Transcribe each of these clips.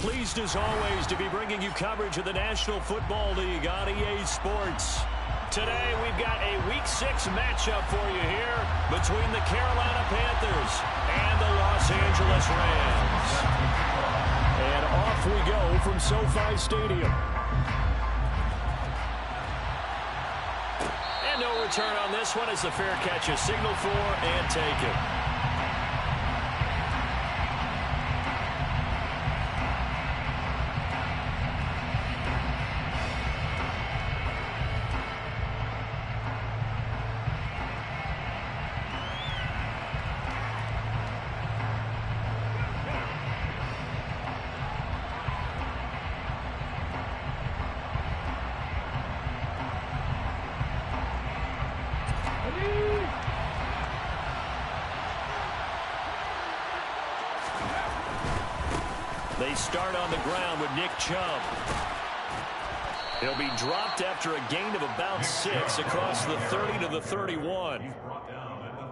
pleased as always to be bringing you coverage of the National Football League on EA Sports. Today we've got a Week 6 matchup for you here between the Carolina Panthers and the Los Angeles Rams. And off we go from SoFi Stadium. And no return on this one as the fair catch is signaled for and taken. They start on the ground with Nick Chubb. He'll be dropped after a gain of about 6 across the 30 to the 31.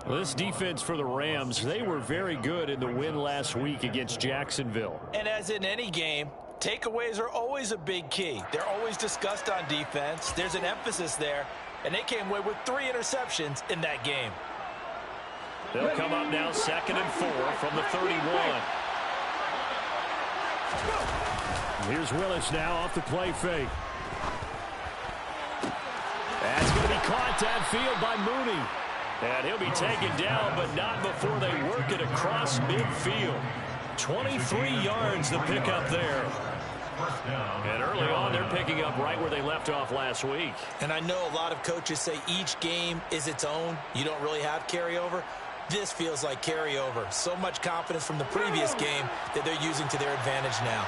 Well, this defense for the Rams, they were very good in the win last week against Jacksonville. And as in any game, takeaways are always a big key. They're always discussed on defense. There's an emphasis there, and they came away with 3 interceptions in that game. They'll come up now 2nd and 4 from the 31. Here's Willis now off the play fake. That's going to be caught downfield by Mooney. And he'll be taken down, but not before they work it across midfield. 23 yards to pick up there. And early on, they're picking up right where they left off last week. And I know a lot of coaches say each game is its own. You don't really have carryover. This feels like carryover. So much confidence from the previous game that they're using to their advantage now.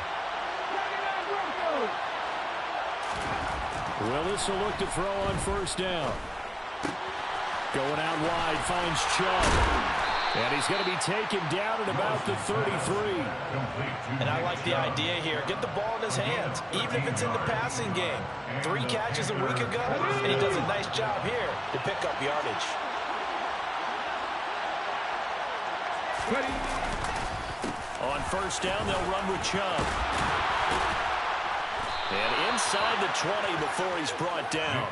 Willis will look to throw on first down. Going out wide, finds Chubb. And he's going to be taken down at about the 33. And I like the idea here. Get the ball in his hands, even if it's in the passing game. 3 catches a week ago, and he does a nice job here to pick up yardage. On first down, they'll run with Chubb. And inside the 20 before he's brought down.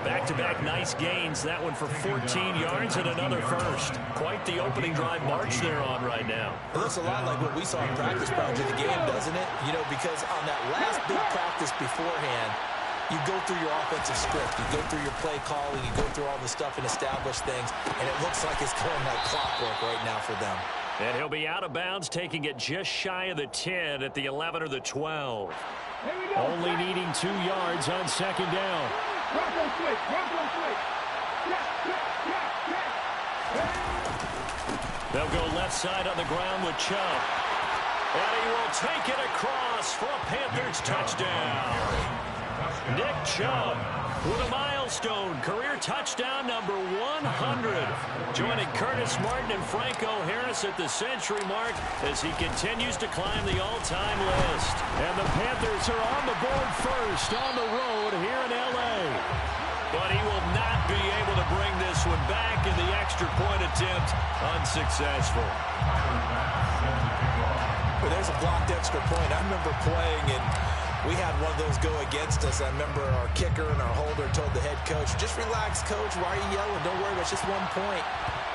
Back-to-back nice gains. That one for 14 yards and another first. Quite the opening drive march they're on right now. It looks a lot like what we saw in practice prior to the game, doesn't it? You know, because on that last big practice beforehand, you go through your offensive script. You go through your play calling. You go through all the stuff and establish things. And it looks like it's going like clockwork right now for them. And he'll be out of bounds, taking it just shy of the 10 at the 11 or the 12. Only needing 2 yards on second down. They'll go left side on the ground with Chubb. And he will take it across for a Panthers touchdown. Nick Chubb with a milestone career touchdown number 100. Joining Curtis Martin and Franco Harris at the century mark as he continues to climb the all-time list. And the Panthers are on the board first on the road here in L.A. But he will not be able to bring this one back in the extra point attempt unsuccessful. Well, there's a blocked extra point. I remember playing and we had one of those go against us. I remember our kicker and our holder told the head coach, just relax, coach. Why are you yelling? Don't worry, it's just 1 point.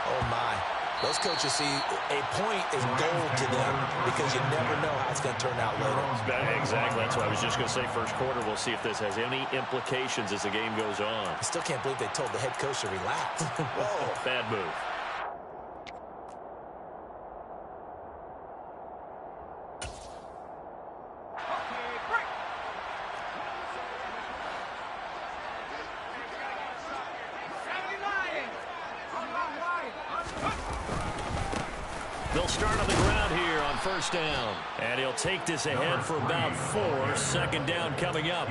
Oh, my. Those coaches see a point is gold to them because you never know how it's going to turn out later. Exactly. That's what I was just going to say. First quarter, we'll see if this has any implications as the game goes on. I still can't believe they told the head coach to relax. Whoa. Bad move. They'll start on the ground here on first down. And he'll take this ahead for about 4. Second down coming up.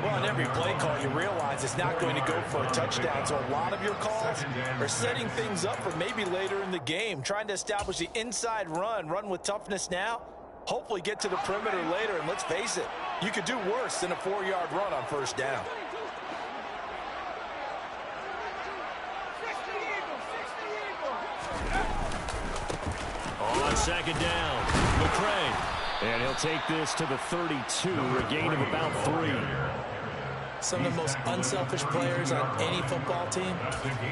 Well, on every play call, you realize it's not going to go for a touchdown. So a lot of your calls are setting things up for maybe later in the game, trying to establish the inside run with toughness now, hopefully get to the perimeter later. And let's face it, you could do worse than a 4-yard run on first down. On second down, McCray And he'll take this to the 32, a gain of about 3. Some of the most unselfish players on any football team,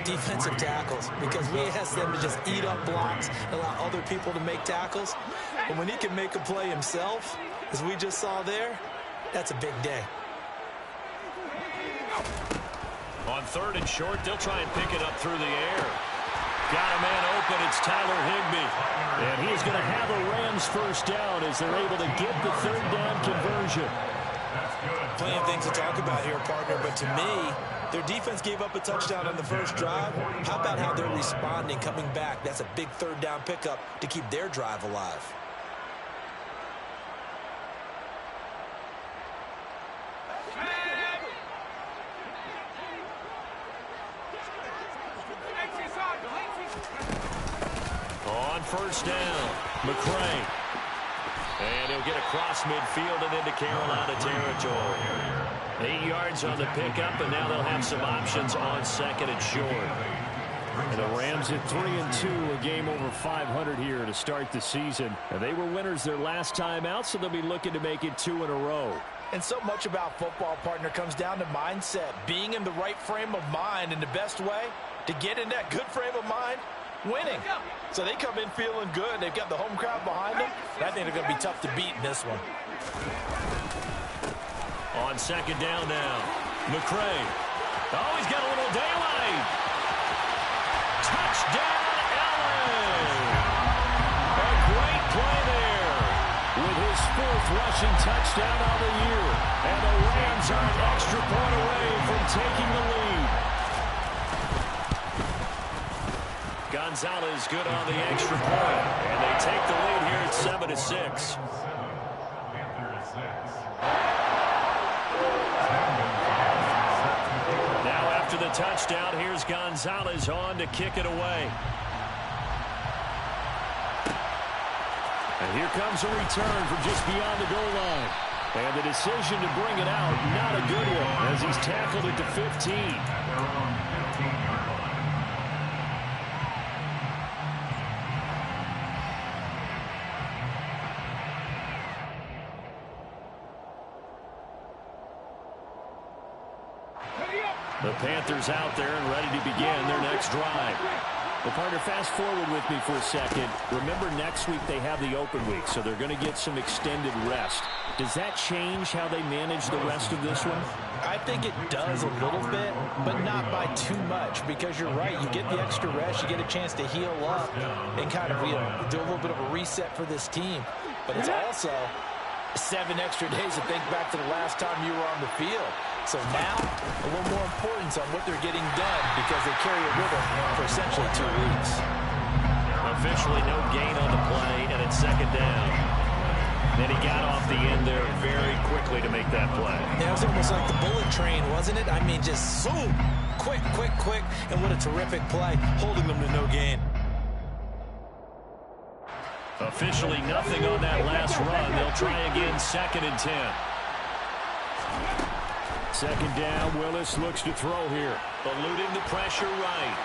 defensive tackles, because we ask them to just eat up blocks, allow other people to make tackles. But when he can make a play himself, as we just saw there, that's a big day. On 3rd and short, they'll try and pick it up through the air. Got a man open. It's Tyler Higbee. And he is going to have a Rams first down as they're able to get the 3rd down conversion. Plenty of things to talk about here, partner, but to me, their defense gave up a touchdown on the first drive. How about how they're responding, coming back? That's a big 3rd down pickup to keep their drive alive. On 1st down, McCray. And he'll get across midfield and into Carolina territory. 8 yards on the pickup, and now they'll have some options on 2nd and short. And the Rams at 3-2, a game over 500 here to start the season. And they were winners their last time out, so they'll be looking to make it 2 in a row. And so much about football, partner, comes down to mindset. Being in the right frame of mind, and the best way to get in that good frame of mind, winning. So they come in feeling good. They've got the home crowd behind them. And I think they're going to be tough to beat in this one. On 2nd down now, McCray. Oh, he's got a little daylight. Touchdown, Allen. A great play there with his 4th rushing touchdown on the year. And the Rams are an extra point away from taking the lead. Gonzalez good on the extra point, and they take the lead here at 7-6. Now after the touchdown, here's Gonzalez on to kick it away. And here comes a return from just beyond the goal line. And the decision to bring it out, not a good one, as he's tackled it to 15. The Panthers out there and ready to begin their next drive. Well, partner, fast forward with me for a second. Remember, next week they have the open week, so they're going to get some extended rest. Does that change how they manage the rest of this one? I think it does a little bit, but not by too much, because you're right. You get the extra rest, you get a chance to heal up and kind of do a little bit of a reset for this team. But it's also 7 extra days to think back to the last time you were on the field. So now, a little more importance on what they're getting done because they carry it with them for essentially 2 weeks. Officially no gain on the play, and it's 2nd down. Then he got off the end there very quickly to make that play. Yeah, it was almost like the bullet train, wasn't it? I mean, just zoom, quick, and what a terrific play, holding them to no gain. Officially nothing on that last run. They'll try again, 2nd and 10. 2nd down, Willis looks to throw here. Eluding the pressure right.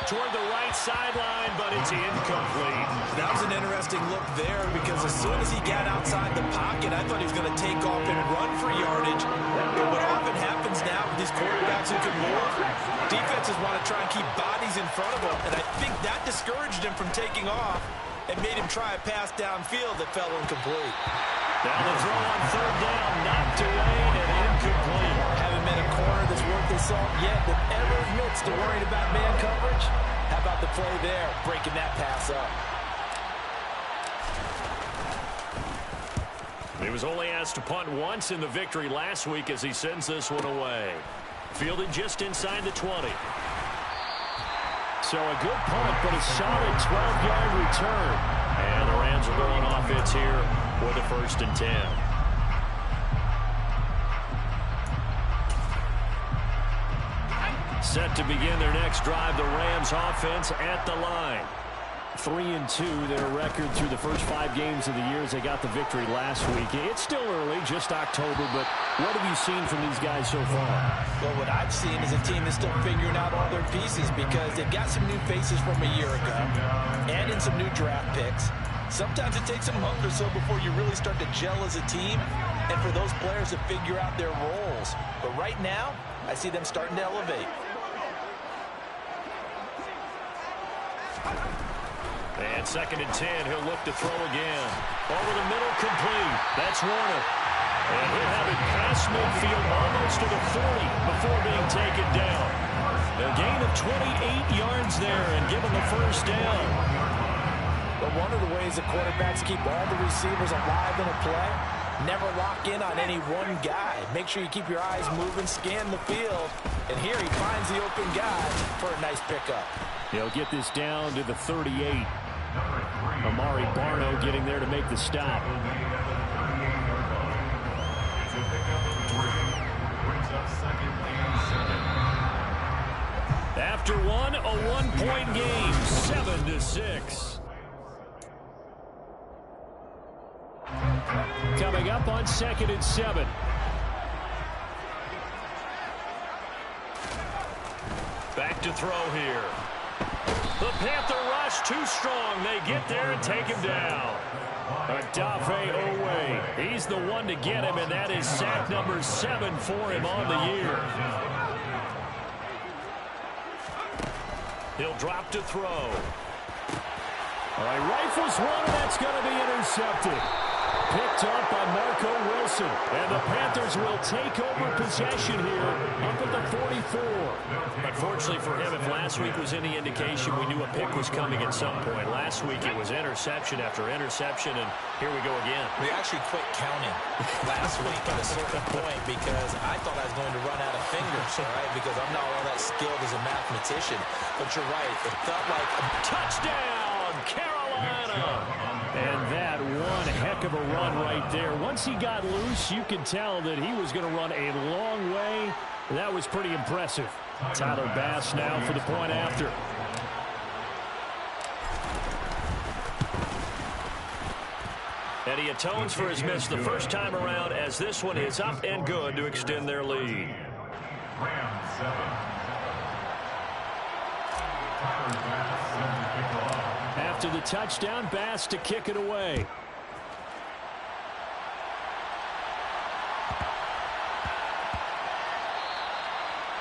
Toward the right sideline, but it's incomplete. That was an interesting look there because as soon as he got outside the pocket, I thought he was going to take off and run for yardage. But what often happens now with these quarterbacks who can move, defenses want to try and keep bodies in front of them, and I think that discouraged him from taking off and made him try a pass downfield that fell incomplete. Now the throw on 3rd down, knocked away and incomplete. Haven't met a corner that's worth the salt yet that ever admits to worrying about man coverage. How about the play there, breaking that pass up? He was only asked to punt once in the victory last week as he sends this one away. Fielded just inside the 20. So a good punt, but a solid 12-yard return. And the Rams are going offense here for the 1st and 10. Set to begin their next drive, the Rams offense at the line. 3-2, their record through the first 5 games of the year as they got the victory last week. It's still early, just October, but what have you seen from these guys so far? Well, what I've seen is a team that's still figuring out all their pieces because they've got some new faces from a year ago, adding some new draft picks. Sometimes it takes a month or so before you really start to gel as a team and for those players to figure out their roles. But right now, I see them starting to elevate. And 2nd and 10, he'll look to throw again. Over the middle, complete. That's Warner. And he'll have it past midfield almost to the 40 before being taken down. A gain of 28 yards there and given the first down. But one of the ways that quarterbacks keep all the receivers alive in a play, never lock in on any one guy. Make sure you keep your eyes moving, scan the field. And here he finds the open guy for a nice pickup. He'll get this down to the 38. Amari Barno getting there to make the stop. After one, a one-point game, 7-6. Coming up on 2nd and 7. Back to throw here. The Panther rush too strong. They get there and take him down. Adafe Owe. He's the one to get him, and that is sack number 7 for him on the year. He'll drop to throw. All right, rifles one, and that's going to be intercepted. Picked up by Marco Wilson. And the Panthers will take over possession here up at the 44. Unfortunately for him, if last week was any indication, we knew a pick was coming at some point. Last week it was interception after interception, and here we go again. We actually quit counting last week at a certain point because I thought I was going to run out of fingers, all right, because I'm not all that skilled as a mathematician. But you're right. It felt like a touchdown, Carolina. And that one heck of a run right there. Once he got loose, you could tell that he was going to run a long way. That was pretty impressive. Tyler Bass now for the point after. And he atones for his miss the first time around as this one is up and good to extend their lead. After the touchdown, Bass to kick it away.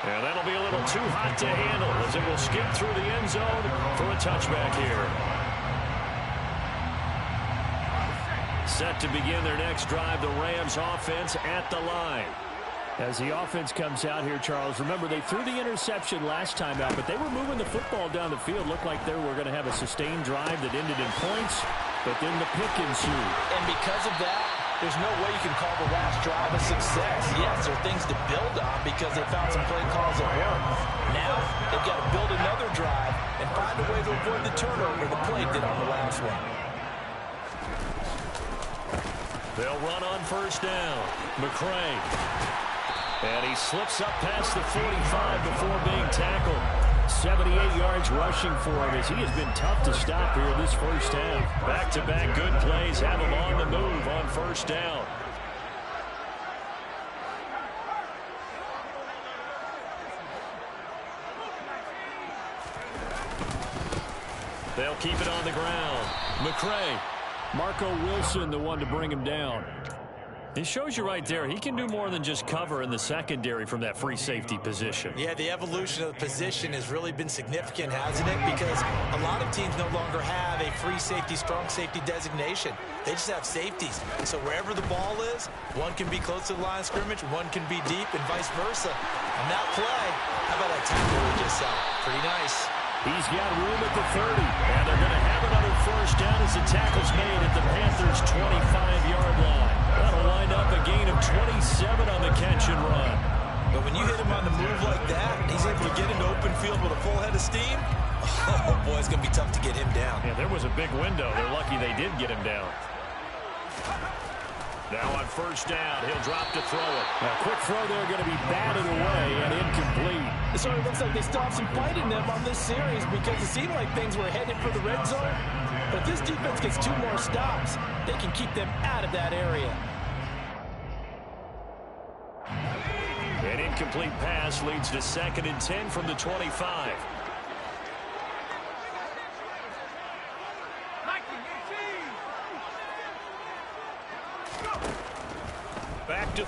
And that'll be a little too hot to handle as it will skip through the end zone for a touchback here. Set to begin their next drive, the Rams offense at the line. As the offense comes out here, Charles, remember they threw the interception last time out, but they were moving the football down the field. Looked like they were going to have a sustained drive that ended in points, but then the pick ensued. And because of that, there's no way you can call the last drive a success. Yes, there are things to build on because they found some play calls that work. Now, they've got to build another drive and find a way to avoid the turnover the play did on the last one. They'll run on first down. McCray. And he slips up past the 45 before being tackled. 78 yards rushing for him as he has been tough to stop here this first half. Back-to-back good plays have him on the move on first down. They'll keep it on the ground. McCray. Marco Wilson, the one to bring him down. It shows you right there, he can do more than just cover in the secondary from that free safety position. Yeah, the evolution of the position has really been significant, hasn't it? Because a lot of teams no longer have a free safety, strong safety designation. They just have safeties. So wherever the ball is, one can be close to the line of scrimmage, one can be deep, and vice versa. On that play, how about that tackle we just saw? Pretty nice. He's got room at the 30, and they're going to have another first down as the tackle's made at the Panthers' 25-yard line. That'll wind up a gain of 27 on the catch and run. But when you hit him on the move like that, and he's able to get into open field with a full head of steam, oh boy, it's going to be tough to get him down. Yeah, there was a big window. They're lucky they did get him down. Now on first down, he'll drop to throw it. A quick throw there going to be batted away and incomplete. So it looks like they stopped some fight in them on this series because it seemed like things were headed for the red zone. But if this defense gets 2 more stops, they can keep them out of that area. An incomplete pass leads to 2nd and 10 from the 25.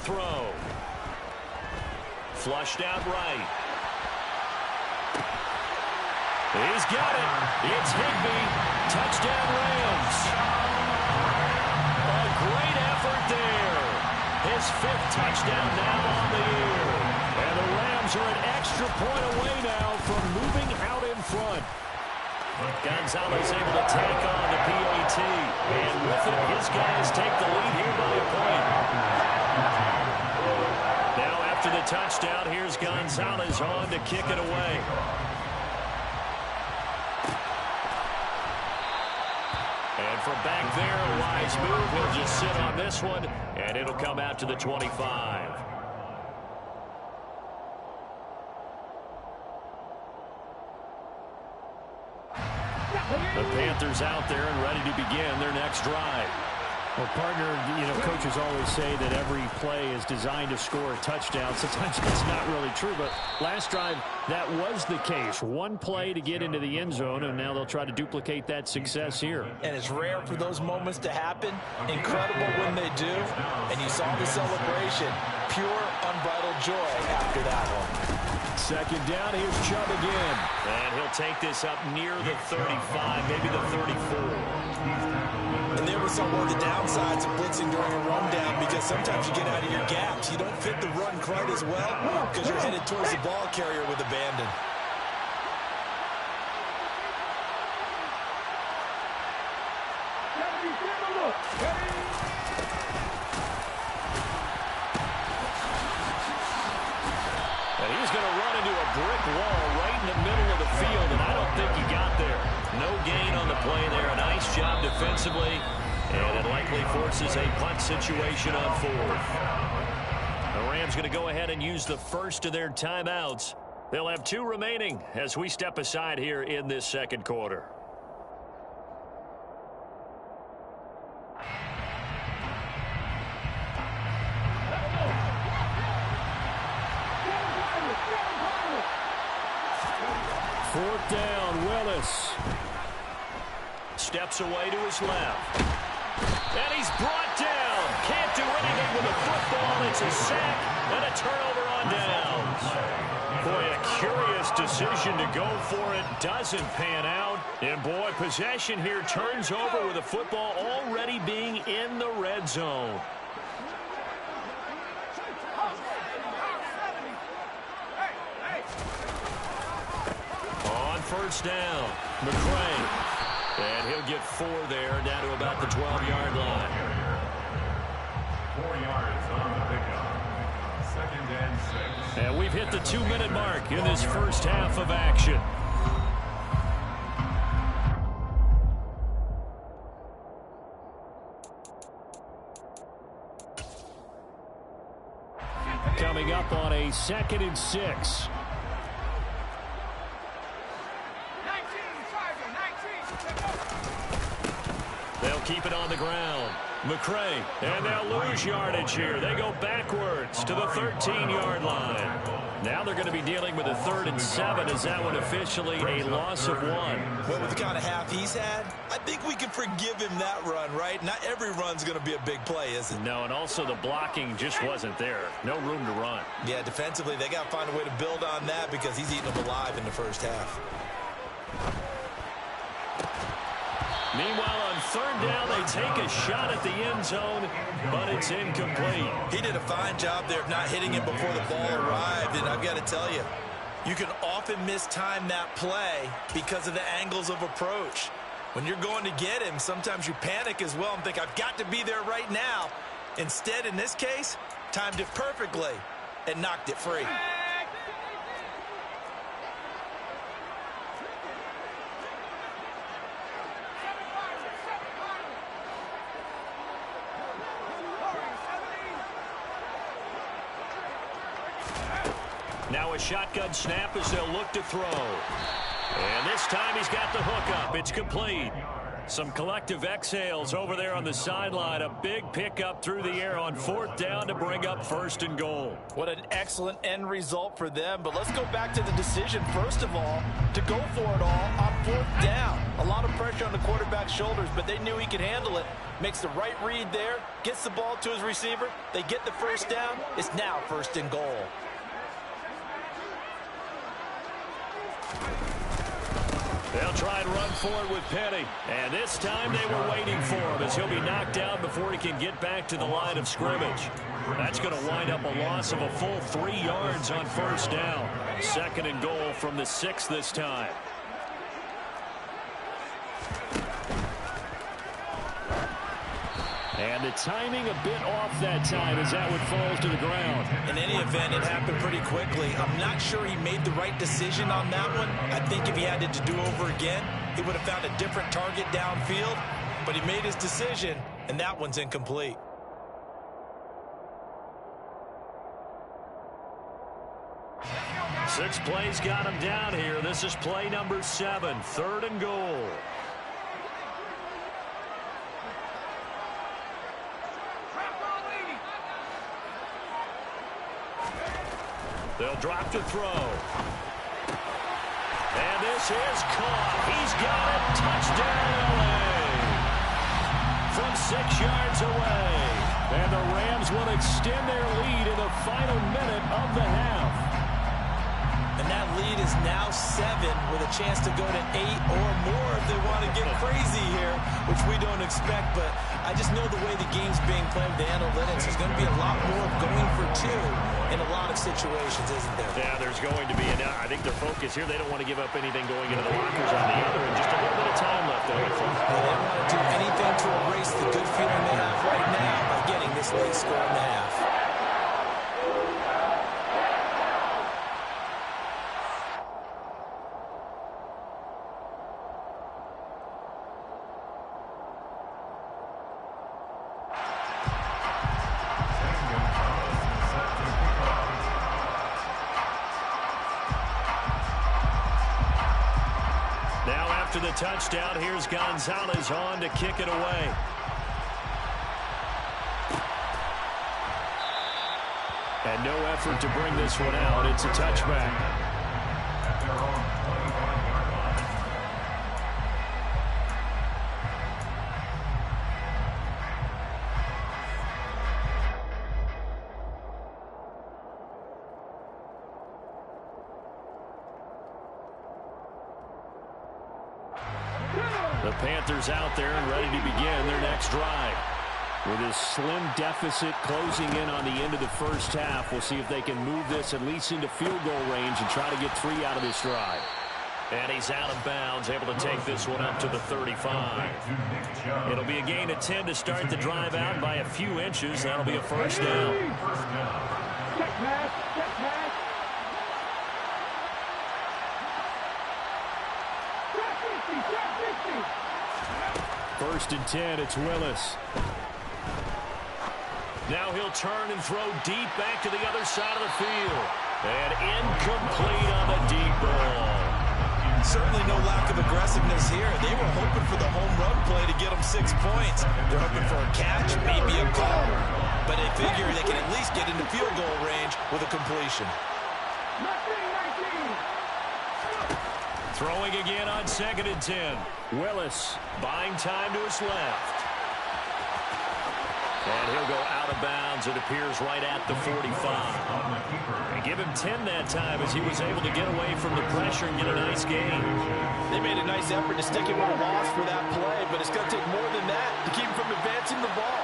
throw. Flushed out right. He's got it. It's Higbee. Touchdown Rams. A great effort there. His 5th touchdown now on the year. And the Rams are an extra point away now from moving out in front. Gonzalez able to tack on the PAT. And with it, his guys take the lead here by a point. Now after the touchdown, here's Gonzalez on to kick it away. And from back there, a wise move. He'll just sit on this one, and it'll come out to the 25. The Panthers out there and ready to begin their next drive. Well, partner, coaches always say that every play is designed to score a touchdown. Sometimes that's not really true, but last drive, that was the case. One play to get into the end zone, and now they'll try to duplicate that success here. And it's rare for those moments to happen. Incredible when they do. And you saw the celebration. Pure, unbridled joy after that one. Second down, here's Chubb again. And he'll take this up near the 35, maybe the 34. And there was one of the downsides of blitzing during a rundown, because sometimes you get out of your gaps. You don't fit the run quite as well because you're headed towards the ball carrier with abandon. And he's going to run into a brick wall right in the middle of the field, and I don't think he got there. No gain on the play there. A nice job defensively, and it likely forces a punt situation on 4th. The Rams going to go ahead and use the first of their timeouts. They'll have 2 remaining as we step aside here in this second quarter. Fourth down, Willis. Steps away to his left. And he's brought down. Can't do anything with the football. It's a sack and a turnover on downs. Boy, a curious decision to go for it. Doesn't pan out. And boy, possession here turns over with the football already being in the red zone. On first down, McCray. And he'll get 4 there, down to about the 12-yard line. 4 yards on the pickup. 2nd and 6. And we've hit the 2-minute mark in this first half of action. Coming up on a 2nd and 6. They'll keep it on the ground. McCray, and they'll lose yardage here. They go backwards to the 13-yard line. Now they're going to be dealing with a 3rd and 7. Is that one officially a loss of 1? Well, with the kind of half he's had, I think we can forgive him that run, right? Not every run's going to be a big play, is it? No, and also the blocking just wasn't there. No room to run. Yeah, defensively, they got to find a way to build on that because he's eating them alive in the first half. Meanwhile, on 3rd down, they take a shot at the end zone, but it's incomplete. He did a fine job there of not hitting it before the ball arrived, and I've got to tell you, you can often mistime that play because of the angles of approach. When you're going to get him, sometimes you panic as well and think, I've got to be there right now. Instead, in this case, timed it perfectly and knocked it free. Now a shotgun snap as they'll look to throw. And this time he's got the hook up. It's complete. Some collective exhales over there on the sideline. A big pickup through the air on 4th down to bring up 1st and goal. What an excellent end result for them. But let's go back to the decision, first of all, to go for it all on 4th down. A lot of pressure on the quarterback's shoulders, but they knew he could handle it. Makes the right read there, gets the ball to his receiver. They get the 1st down. It's now 1st and goal. They'll try and run forward with Penny. And this time they were waiting for him as he'll be knocked down before he can get back to the line of scrimmage. That's going to wind up a loss of a full 3 yards on 1st down. 2nd and goal from the 6 this time. And the timing a bit off that time as that one falls to the ground. In any event, it happened pretty quickly. I'm not sure he made the right decision on that one. I think if he had it to do over again, he would have found a different target downfield. But he made his decision, and that one's incomplete. Six plays got him down here. This is play number 7, 3rd and goal. They'll drop to throw. And this is caught. He's got it. Touchdown, LA. From 6 yards away. And the Rams will extend their lead in the final minute of the half. And that lead is now 7 with a chance to go to 8 or more if they want to get crazy here, which we don't expect. But I just know the way the game's being played with the analytics, there's going to be a lot more going for 2 in a lot of situations, isn't there? Yeah, there's going to be. And I think their focus here, they don't want to give up anything going into the lockers on the other, and just a little bit of time left there. They don't want to do anything to erase the good feeling they have right now by getting this late score in the half. After the touchdown, here's Gonzalez on to kick it away. And no effort to bring this one out. It's a touchback. The Panthers out there and ready to begin their next drive. With a slim deficit closing in on the end of the first half, we'll see if they can move this at least into field goal range and try to get 3 out of this drive. And he's out of bounds, able to take this one up to the 35. It'll be a gain of 10 to start the drive out by a few inches. That'll be a 1st down. Check pass, check pass. 1st and 10, it's Willis. Now he'll turn and throw deep back to the other side of the field. And incomplete on the deep ball. Certainly no lack of aggressiveness here. They were hoping for the home run play to get them 6 points. They're hoping for a catch, maybe a goal. But they figure they can at least get into field goal range with a completion. Throwing again on 2nd and 10. Willis buying time to his left. And he'll go out of bounds. It appears right at the 45. And give him 10 that time as he was able to get away from the pressure and get a nice gain. They made a nice effort to stick him with a loss for that play, but it's going to take more than that to keep him from advancing the ball.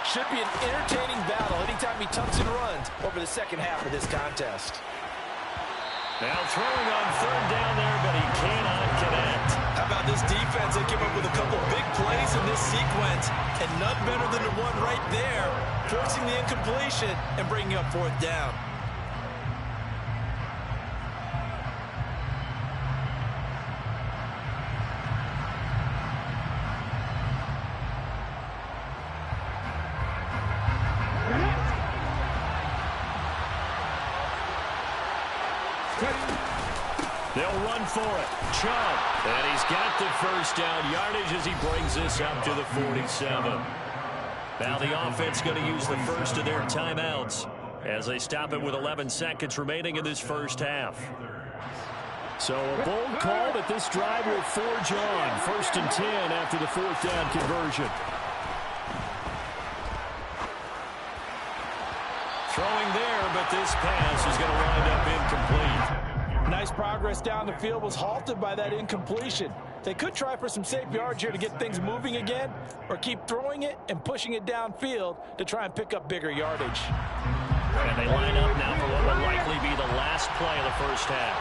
Should be an entertaining battle anytime he tucks and runs over the second half of this contest. Now throwing on 3rd down there, but he cannot connect. How about this defense? They came up with a couple big plays in this sequence, and none better than the one right there, forcing the incompletion and bringing up 4th down. They'll run for it. Chubb. And he's got the first down yardage as he brings this up to the 47. Now the offense going to use the first of their timeouts as they stop it with 11 seconds remaining in this first half. So a bold call that this drive will forge on. 1st and 10 after the 4th down conversion. Throwing there, but this pass is going to wind up incomplete. Nice progress down the field was halted by that incompletion. They could try for some safe yards here to get things moving again, or keep throwing it and pushing it downfield to try and pick up bigger yardage. And they line up now for what will likely be the last play of the first half.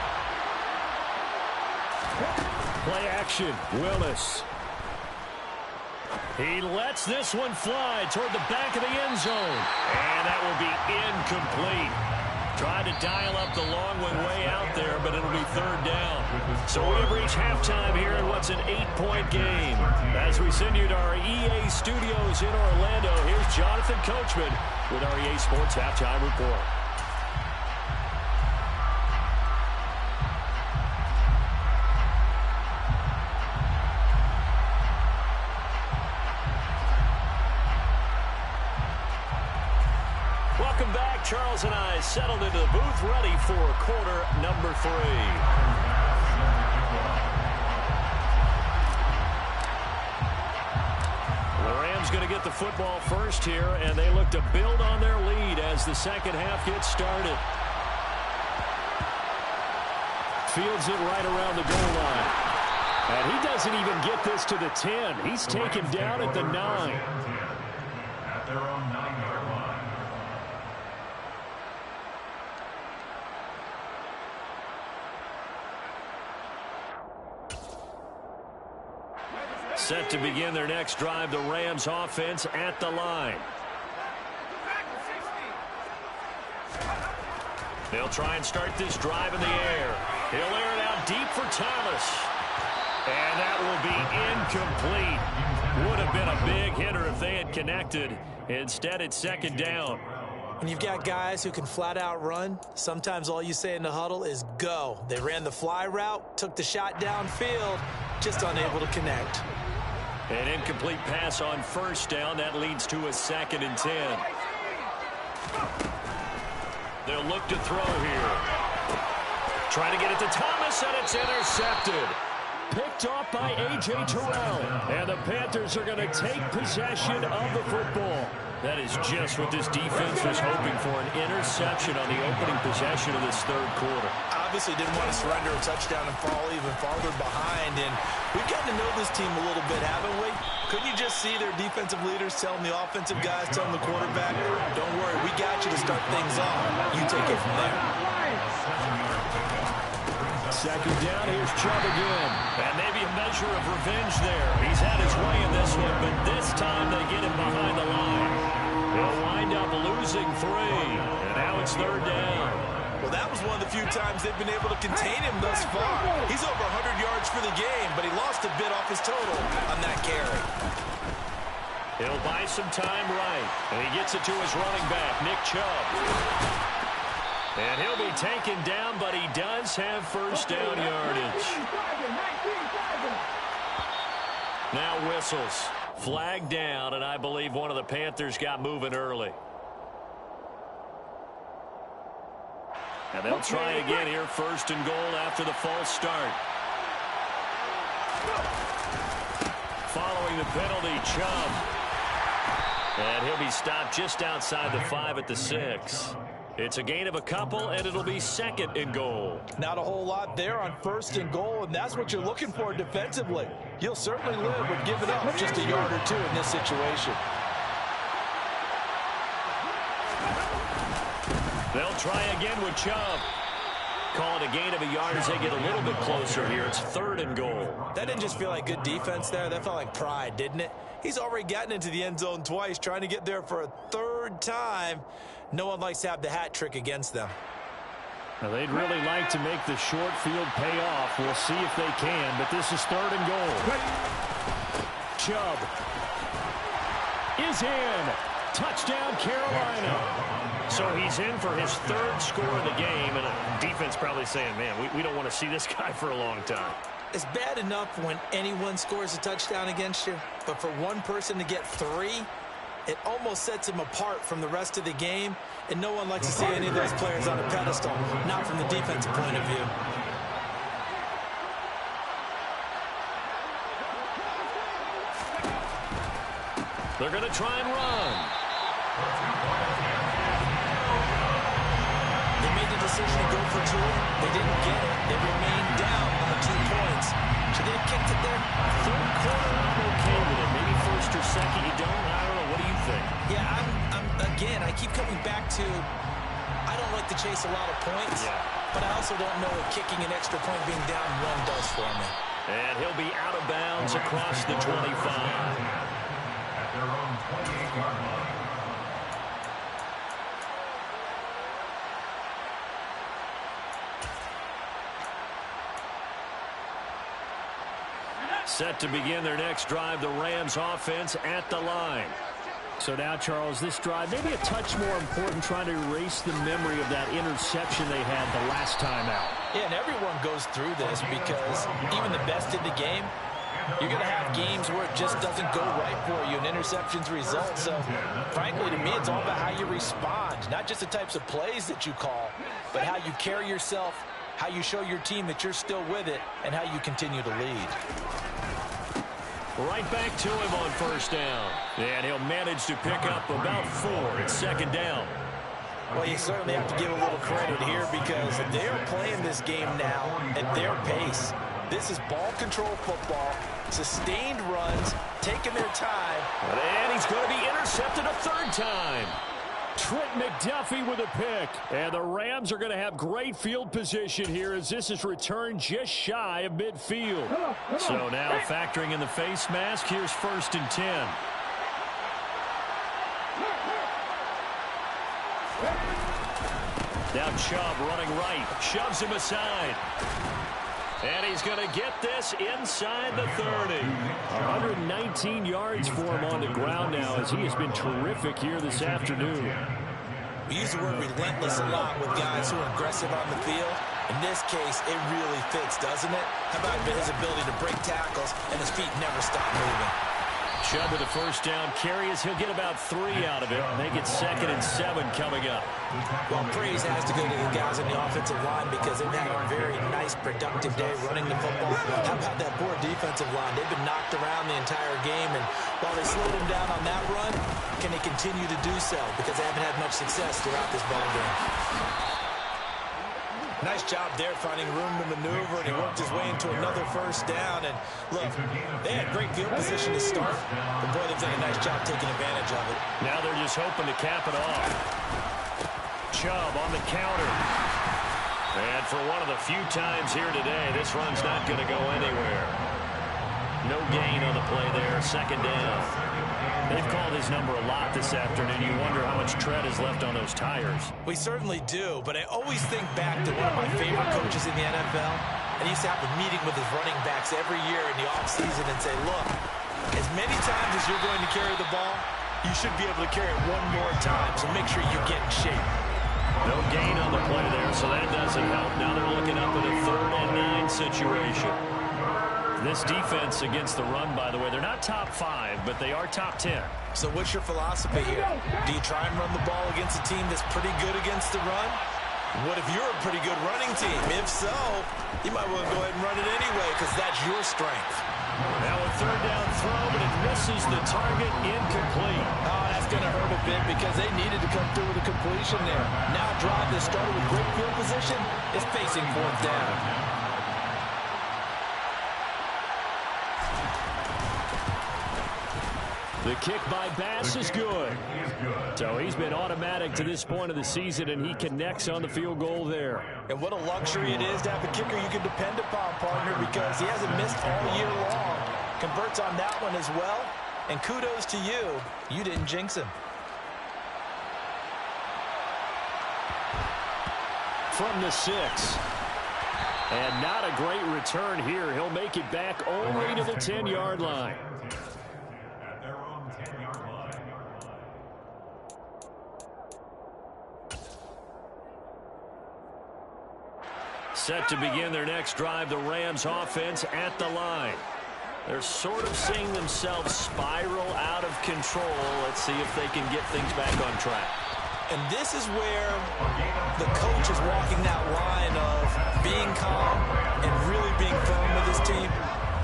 Play action, Willis. He lets this one fly toward the back of the end zone. And that will be incomplete. Tried to dial up the long one way out there, but it'll be 3rd down. So we have reached halftime here in what's an 8-point game. As we send you to our EA studios in Orlando, here's Jonathan Coachman with our EA Sports Halftime Report. Welcome back. Charles and I settled into the booth, ready for quarter number 3. The Rams going to get the football first here, and they look to build on their lead as the second half gets started. Fields it right around the goal line. And he doesn't even get this to the 10. He's taken down at the 9. At their own 9-yard line. Set to begin their next drive, the Rams offense at the line. They'll try and start this drive in the air. He'll air it out deep for Thomas. And that will be incomplete. Would have been a big hitter if they had connected. Instead, it's 2nd down. When you've got guys who can flat out run, sometimes all you say in the huddle is go. They ran the fly route, took the shot downfield, just unable to connect. An incomplete pass on 1st down. That leads to a 2nd and 10. They'll look to throw here. Trying to get it to Thomas, and it's intercepted. Picked off by A.J. Terrell. And the Panthers are going to take possession of the football. That is just what this defense was hoping for, an interception on the opening possession of this 3rd quarter. Obviously didn't want to surrender a touchdown and fall even farther behind. And we've gotten to know this team a little bit, haven't we? Couldn't you just see their defensive leaders telling the offensive guys, telling the quarterback, don't worry, we got you to start things off. You take it from there. 2nd down, here's Chubb again. And maybe a measure of revenge there. He's had his way in this one, but this time they get him behind the line. They'll wind up losing 3. And now it's 3rd down. Well, that was one of the few times they've been able to contain him thus far. He's over 100 yards for the game, but he lost a bit off his total on that carry. He'll buy some time right. And he gets it to his running back, Nick Chubb. And he'll be taken down, but he does have 1st down yardage. Now whistles. Flag down, and I believe one of the Panthers got moving early. And they'll try again here, 1st and goal after the false start. Following the penalty, Chubb. And he'll be stopped just outside the 5 at the 6. It's a gain of a couple, and it'll be 2nd and goal. Not a whole lot there on 1st and goal, and that's what you're looking for defensively. You'll certainly live with giving up just a yard or 2 in this situation. They'll try again with Chubb. Call it a gain of a yard as they get a little bit closer here. It's 3rd and goal. That didn't just feel like good defense there. That felt like pride, didn't it? He's already gotten into the end zone twice, trying to get there for a 3rd time. No one likes to have the hat trick against them. Now, they'd really like to make the short field pay off. We'll see if they can, but this is 3rd and goal. Chubb is in. Touchdown, Carolina. So he's in for his third score of the game, and the defense probably saying, man, we don't want to see this guy for a long time. It's bad enough when anyone scores a touchdown against you, but for one person to get 3, it almost sets him apart from the rest of the game, and no one likes to see any of those players on a pedestal, not from the defensive point of view. They're going to try and run. They made the decision to go for 2. They didn't get it. They remained down by 2 points. Should they have kicked it there? Third quarter, I'm okay with it. Maybe first or second, you don't. I don't know. What do you think? Yeah, again, I keep coming back to, I don't like to chase a lot of points, but I also don't know what kicking an extra point being down 1 does for me. And he'll be out of bounds across the 25. At their own 28-yard line. Set to begin their next drive, the Rams offense at the line. So now, Charles, this drive maybe a touch more important, trying to erase the memory of that interception they had the last time out. Yeah, and everyone goes through this because even the best in the game, you're going to have games where it just doesn't go right for you and interceptions result. So, frankly, to me, it's all about how you respond, not just the types of plays that you call, but how you carry yourself, how you show your team that you're still with it, and how you continue to lead. Right back to him on first down. And he'll manage to pick up about 4. It's second down. Well, you certainly have to give a little credit here because they're playing this game now at their pace. This is ball control football, sustained runs, taking their time. And he's going to be intercepted a 3rd time. Trent McDuffie with a pick. And the Rams are going to have great field position here as this is returned just shy of midfield. So now factoring in the face mask, here's 1st and 10. Now Chubb running right, shoves him aside. And he's going to get this inside the 30. 119 yards for him on the ground now as he has been terrific here this afternoon. We use the word relentless a lot with guys who are aggressive on the field. In this case, it really fits, doesn't it? How about his ability to break tackles and his feet never stop moving? Chubb with a 1st down carry as he'll get about 3 out of it. Make it 2nd and 7 coming up. Well, praise has to go to the guys on the offensive line because they've had a very nice, productive day running the football. How about that poor defensive line? They've been knocked around the entire game, and while they slowed them down on that run, can they continue to do so? Because they haven't had much success throughout this ball game. Nice job there finding room to maneuver, and he worked his way into another 1st down. And look, they had great field position to start, but boy, they've done a nice job taking advantage of it. Now they're just hoping to cap it off. Chubb on the counter. And for one of the few times here today, this run's not going to go anywhere. No gain on the play there, 2nd down. They've called his number a lot this afternoon. You wonder how much tread is left on those tires. We certainly do, but I always think back to one of my favorite coaches in the NFL. And he used to have a meeting with his running backs every year in the offseason and say, look, as many times as you're going to carry the ball, you should be able to carry it 1 more time, so make sure you get in shape. No gain on the play there, so that doesn't help. Now they're looking up at a 3rd and 9 situation. This defense against the run, by the way, they're not top 5, but they are top 10. So what's your philosophy here? Do you try and run the ball against a team that's pretty good against the run? What if you're a pretty good running team? If so, you might want to go ahead and run it anyway because that's your strength. Now a 3rd down throw, but it misses the target, incomplete. Oh, that's going to hurt a bit because they needed to come through with a completion there. Now a drive that started with great field position is facing 4th down. The kick by Bass is good. So he's been automatic to this point of the season, and he connects on the field goal there. And what a luxury it is to have a kicker you can depend upon, partner, because he hasn't missed all year long. Converts on that one as well. And kudos to you. You didn't jinx him. From the 6. And not a great return here. He'll make it back only to the 10-yard line. Set to begin their next drive, the Rams offense at the line. They're sort of seeing themselves spiral out of control. Let's see if they can get things back on track. And this is where the coach is walking that line of being calm and really being firm with his team.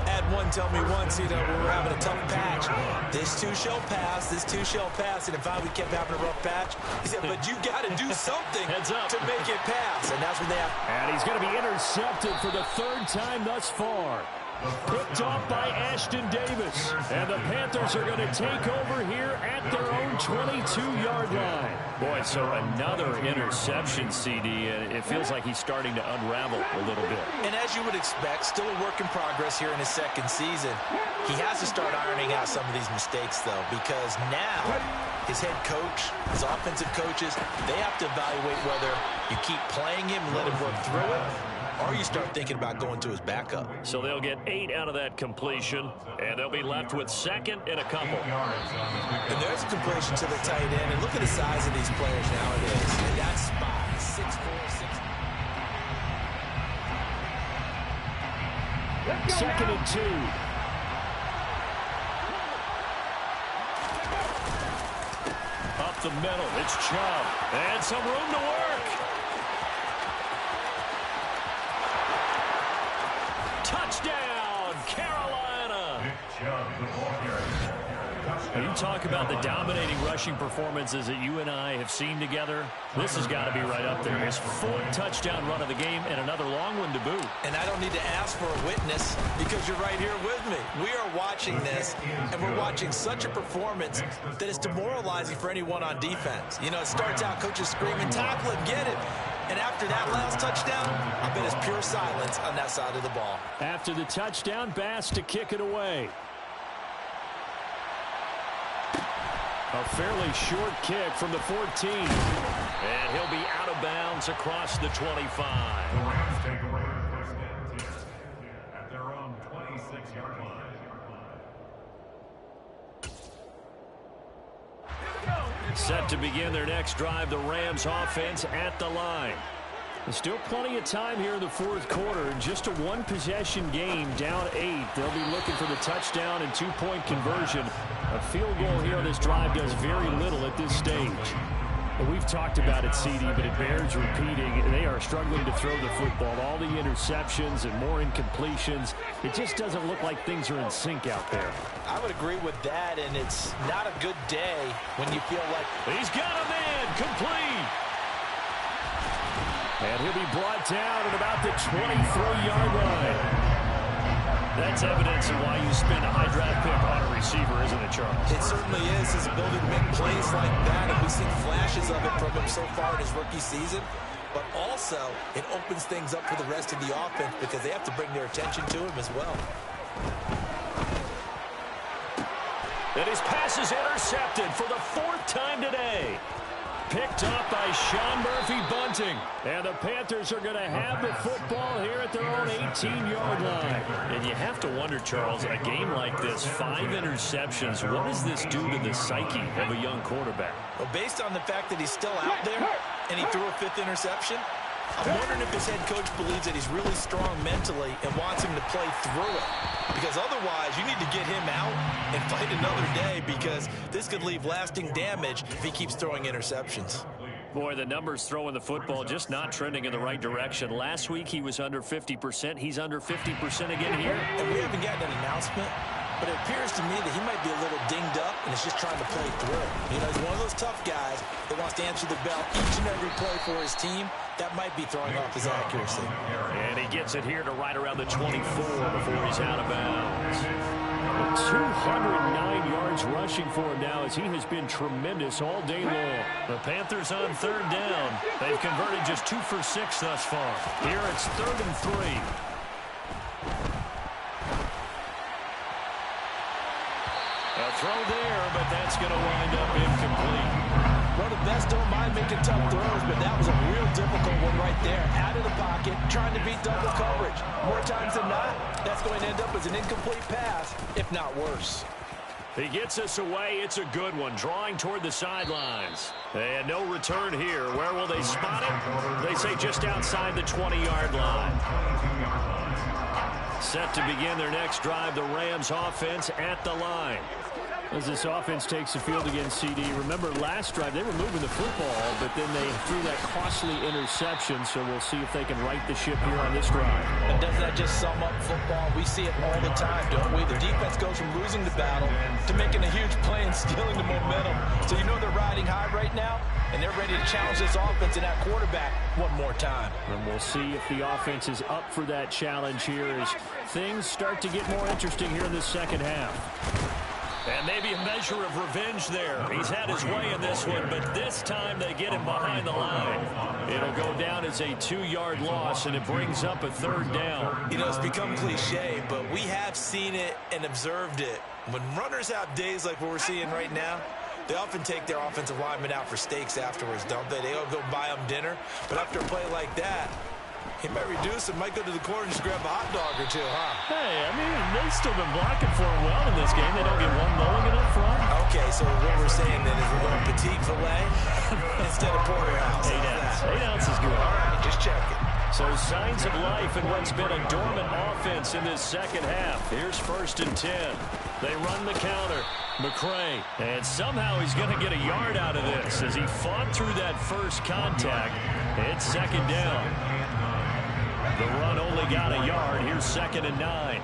Had one tell me once, we were having a tough patch. This too shall pass, this too shall pass. And if we kept having a rough patch, he said, but you got to do something to make it pass. And that's when they have. And he's going to be intercepted for the third time thus far. Picked off by Ashton Davis. And the Panthers are going to take over here at their own 22-yard line. Boy, so another interception, CD. And it feels like he's starting to unravel a little bit. And as you would expect, still a work in progress here in his second season. He has to start ironing out some of these mistakes, though, because now his head coach, his offensive coaches, they have to evaluate whether you keep playing him and let him work through it, or you start thinking about going to his backup. So they'll get 8 out of that completion, and they'll be left with second and a couple. And there's a completion to the tight end, and look at the size of these players nowadays. In that spot, 6'4", 6'5". Second and 2. Up the middle, it's Chubb. And some room to work. Touchdown, Carolina. You talk about the dominating rushing performances that you and I have seen together. This has got to be right up there. His 4th touchdown run of the game and another long one to boot. And I don't need to ask for a witness because you're right here with me. We are watching this, and we're watching such a performance that is demoralizing for anyone on defense. You know, it starts out coaches screaming, tackle it, get it. And after that last touchdown, I bet it's pure silence on that side of the ball. After the touchdown, Bass to kick it away. A fairly short kick from the 14. And he'll be out of bounds across the 25. The Rams take away the first and 10 at their own 26-yard line. Set to begin their next drive, the Rams offense at the line. There's still plenty of time here in the fourth quarter. Just a one-possession game, down 8. They'll be looking for the touchdown and 2-point conversion. A field goal here on this drive does very little at this stage. But we've talked about it, CD, but it bears repeating. They are struggling to throw the football. All the interceptions and more incompletions. It just doesn't look like things are in sync out there. I would agree with that, and it's not a good day when you feel like... He's got a man, complete. And he'll be brought down at about the 23-yard line. That's evidence of why you spend a high draft pick on a receiver, isn't it, Charles? It certainly is. His ability to make plays like that, and we've seen flashes of it from him so far in his rookie season. But also, it opens things up for the rest of the offense because they have to bring their attention to him as well. And his pass is intercepted for the 4th time today. Picked up by Sean Murphy-Bunting. And the Panthers are going to have the football here at their own 18-yard line. And you have to wonder, Charles, a game like this, 5 interceptions, what does this do to the psyche of a young quarterback? Well, based on the fact that he's still out there and he threw a 5th interception, I'm wondering if his head coach believes that he's really strong mentally and wants him to play through it. Because otherwise, you need to get him out and fight another day because this could leave lasting damage if he keeps throwing interceptions. Boy, the numbers throwing the football just not trending in the right direction. Last week, he was under 50%. He's under 50% again here. And we haven't gotten an announcement, but it appears to me that he might be a little dinged up and is just trying to play through. You know, he's one of those tough guys that wants to answer the bell each and every play for his team. That might be throwing off his accuracy. And he gets it here to right around the 24 before he's out of bounds. 209 yards rushing for him now as he has been tremendous all day long. The Panthers on 3rd down. They've converted just 2 for 6 thus far. Here it's 3rd and 3. A throw there, but that's going to wind up incomplete. Well, the best don't mind making tough throws, but that was a real difficult one right there. Out of the pocket, trying to beat double coverage. More times than not, that's going to end up as an incomplete pass, if not worse. He gets us away. It's a good one. Drawing toward the sidelines. And no return here. Where will they spot it? They say just outside the 20-yard line. Set to begin their next drive, the Rams offense at the line. As this offense takes the field against CD, remember last drive they were moving the football, but then they threw that costly interception, so we'll see if they can right the ship here on this drive. And doesn't that just sum up football? We see it all the time, don't we? The defense goes from losing the battle to making a huge play and stealing the momentum. So you know they're riding high right now, and they're ready to challenge this offense and that quarterback one more time. And we'll see if the offense is up for that challenge here as things start to get more interesting here in the second half. And maybe a measure of revenge there. He's had his way in this one, but this time they get him behind the line. It'll go down as a 2-yard loss, and it brings up a third down. You know, it's become cliche, but we have seen it and observed it. When runners have days like what we're seeing right now, they often take their offensive linemen out for steaks afterwards, don't they? They all go buy them dinner. But after a play like that, he might reduce and might go to the corner and just grab a hot dog or two, huh? Hey, I mean, they've still been blocking for him well in this game. They don't get one mulligan up front. Okay, so what we're saying then is we're going petite filet instead of porterhouse. 8 ounce. 8 ounce is good. All right, just checking. So signs of life in what's been a dormant offense in this second half. Here's 1st and 10. They run the counter. McCray. And somehow he's going to get a yard out of this as he fought through that first contact. It's 2nd down. The run only got a yard. Here's 2nd and 9.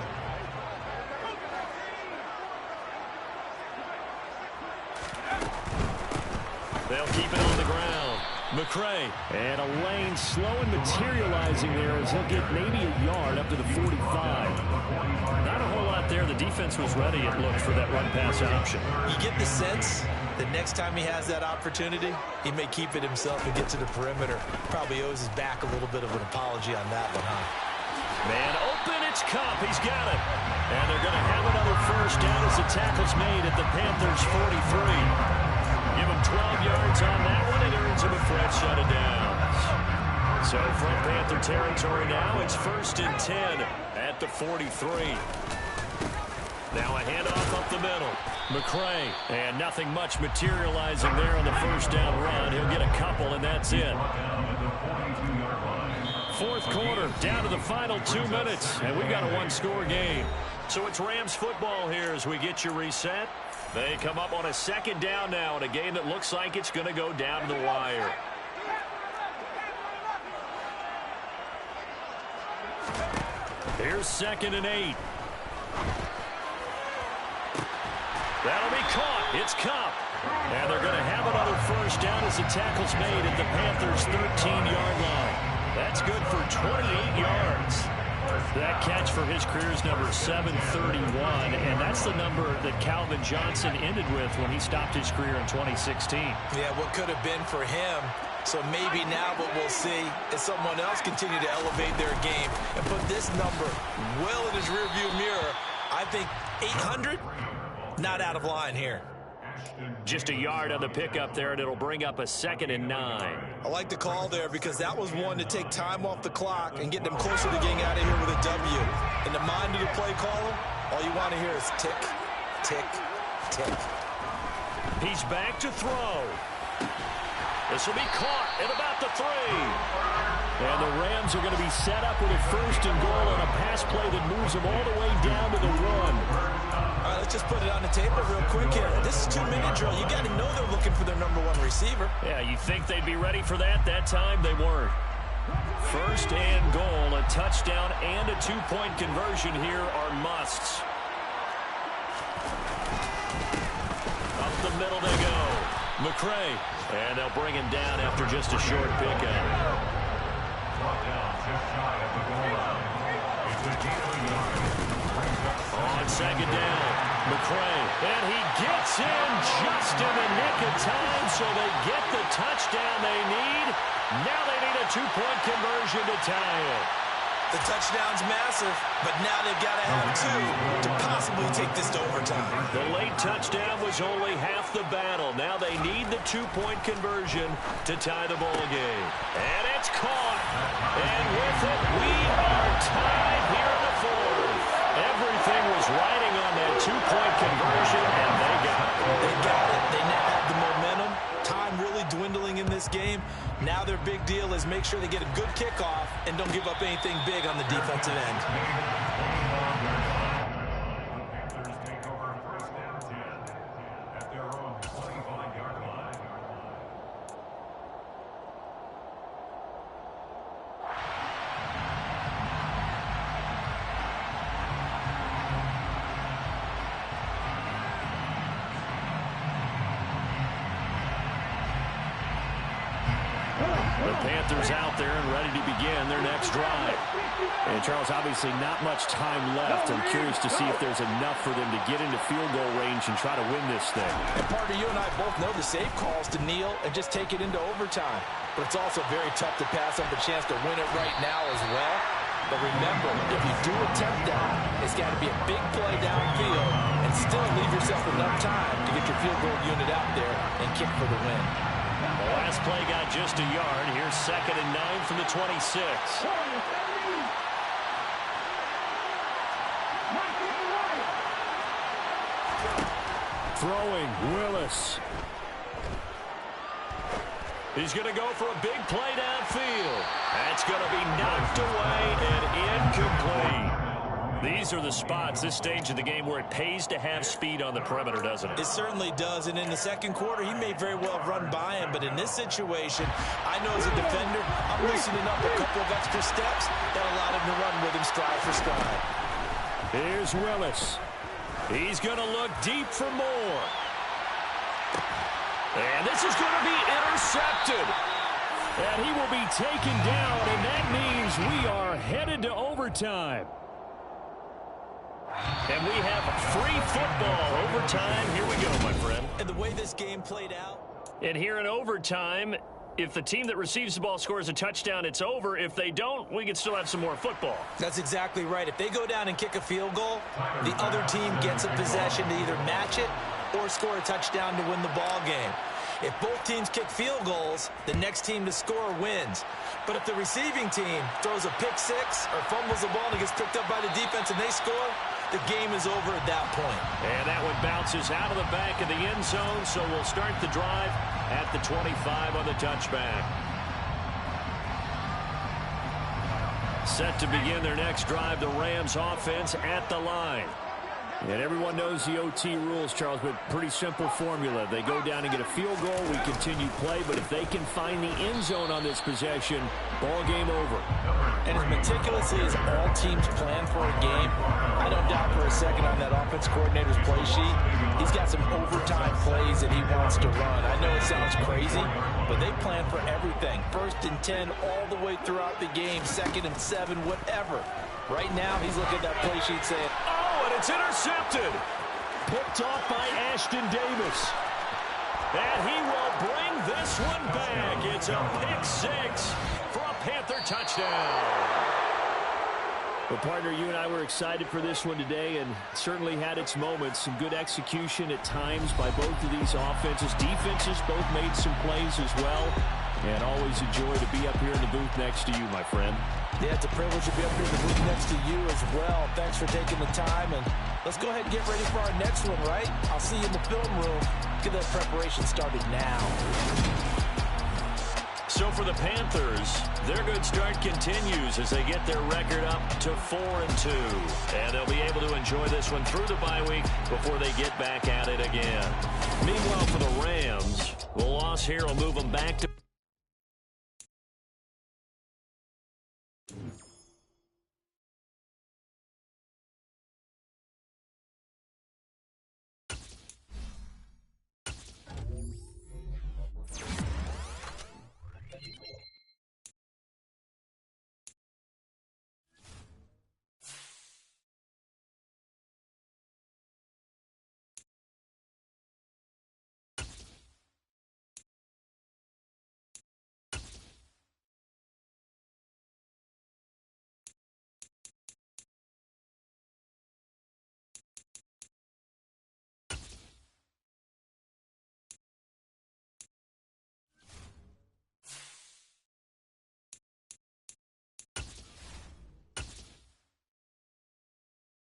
They'll keep it on the ground. McCray. And a lane slow and materializing there as he'll get maybe a yard up to the 45. Not a whole lot there. The defense was ready, it looked, for that run-pass option. You get the sense that next time he has that opportunity, he may keep it himself and get to the perimeter. Probably owes his back a little bit of an apology on that one, huh? Man open, it's Cup. He's got it. And they're going to have another first down as the tackle's made at the Panthers' 43. Give him 12 yards on that one, and earns him a fresh set of downs. So from Panther territory now, it's 1st and 10 at the 43. Now a handoff up the middle. McCray, and nothing much materializing there on the first down run. He'll get a couple, and that's it. 4th quarter, down to the final 2 minutes, and we've got a 1-score game. So it's Rams football here as we get you reset. They come up on a 2nd down now in a game that looks like it's going to go down to the wire. Here's 2nd and 8. That'll be caught. It's Cup. And they're going to have another first down as the tackle's made at the Panthers' 13-yard line. That's good for 28 yards. That catch for his career is number 731, and that's the number that Calvin Johnson ended with when he stopped his career in 2016. Yeah, what could have been for him. So maybe now what we'll see is someone else continue to elevate their game and put this number well in his rearview mirror. I think 800, not out of line here. Just a yard on the pickup there, and it'll bring up a 2nd and 9. I like the call there because that was one to take time off the clock and get them closer to getting out of here with a W. In the mind of the play caller, all you want to hear is tick, tick, tick. He's back to throw. This will be caught at about the 3. And the Rams are going to be set up with a 1st and goal on a pass play that moves them all the way down to the 1. All right, let's just put it on the table real quick here. This is 2-minute drill. You got to know they're looking for their number 1 receiver. Yeah, you think they'd be ready for that? That time they weren't. 1st and goal, a touchdown and a 2-point conversion here are musts. Up the middle they go. McCray. And they'll bring him down after just a short pickup. On 2nd down, McCray. And he gets in just in the nick of time, so they get the touchdown they need. Now they need a 2-point conversion to tie it. The touchdown's massive, but now they've got to have 2 to possibly take this to overtime. The late touchdown was only half the battle. Now they need the 2-point conversion to tie the ball game. And it's caught. And with it, we are tied here in the 4th. Everything was riding on that 2-point conversion, and this game. Now their big deal is make sure they get a good kickoff and don't give up anything big on the defensive end. Panthers take over first down 10 at their own 25-yard line. The Panthers out there and ready to begin their next drive. And Charles, obviously not much time left. I'm curious to see if there's enough for them to get into field goal range and try to win this thing. And Parker, you and I both know the safe calls to kneel and just take it into overtime. But it's also very tough to pass up a chance to win it right now as well. But remember, if you do attempt that, it's got to be a big play downfield and still leave yourself enough time to get your field goal unit out there and kick for the win. The last play got just a yard. Here's 2nd and 9 from the 26. Throwing, Willis. He's going to go for a big play downfield. That's going to be knocked away and incomplete. These are the spots, this stage of the game, where it pays to have speed on the perimeter, doesn't it? It certainly does, and in the second quarter, he may very well have run by him, but in this situation, I know as a defender, I'm loosening up a couple of extra steps that allowed him to run with him stride for stride. Here's Willis. He's going to look deep for more. And this is going to be intercepted. And he will be taken down, and that means we are headed to overtime. And we have free football. Overtime. Here we go, my friend. And the way this game played out. And here in overtime, if the team that receives the ball scores a touchdown, it's over. If they don't, we can still have some more football. That's exactly right. If they go down and kick a field goal, the other team gets a possession to either match it or score a touchdown to win the ball game. If both teams kick field goals, the next team to score wins. But if the receiving team throws a pick six or fumbles the ball and it gets picked up by the defense and they score, the game is over at that point. And that one bounces out of the back of the end zone, so we'll start the drive at the 25 on the touchback. Set to begin their next drive, the Rams offense at the line. And everyone knows the OT rules, Charles, but pretty simple formula. They go down and get a field goal, we continue play, but if they can find the end zone on this possession, ball game over. And as meticulously as all teams plan for a game, I don't doubt for a second on that offense coordinator's play sheet, he's got some overtime plays that he wants to run. I know it sounds crazy, but they plan for everything. 1st and 10 all the way throughout the game, 2nd and 7, whatever. Right now, he's looking at that play sheet saying, oh, and it's intercepted. Picked off by Ashton Davis. And he will bring this one back. It's a pick six for a Panther touchdown. Well, partner, you and I were excited for this one today, and certainly had its moments. Some good execution at times by both of these offenses. Defenses both made some plays as well. And always a joy to be up here in the booth next to you, my friend. Yeah, it's a privilege to be up here in the booth next to you as well. Thanks for taking the time, and let's go ahead and get ready for our next one, right? I'll see you in the film room. Get that preparation started now. So for the Panthers, their good start continues as they get their record up to 4-2. And they'll be able to enjoy this one through the bye week before they get back at it again. Meanwhile, for the Rams, the loss here will move them back to